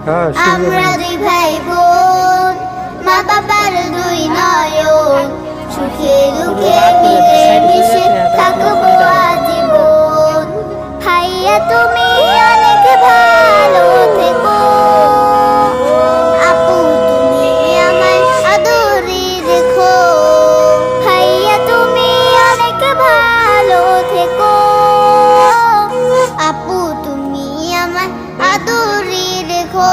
আমরা দুই ভাই বোন, মা বাবার দুই নয়ন, সুখে দুঃখে মিলে মিশে থাকবো আজীবন। ভাইয়া তুমি অনেক ভালো থেকো, আপু তুমি আমায় আদরে রেখো। ভাইয়া তুমি অনেক ভালো থেকো, আপু তুমি আমায় আদরে রেখো।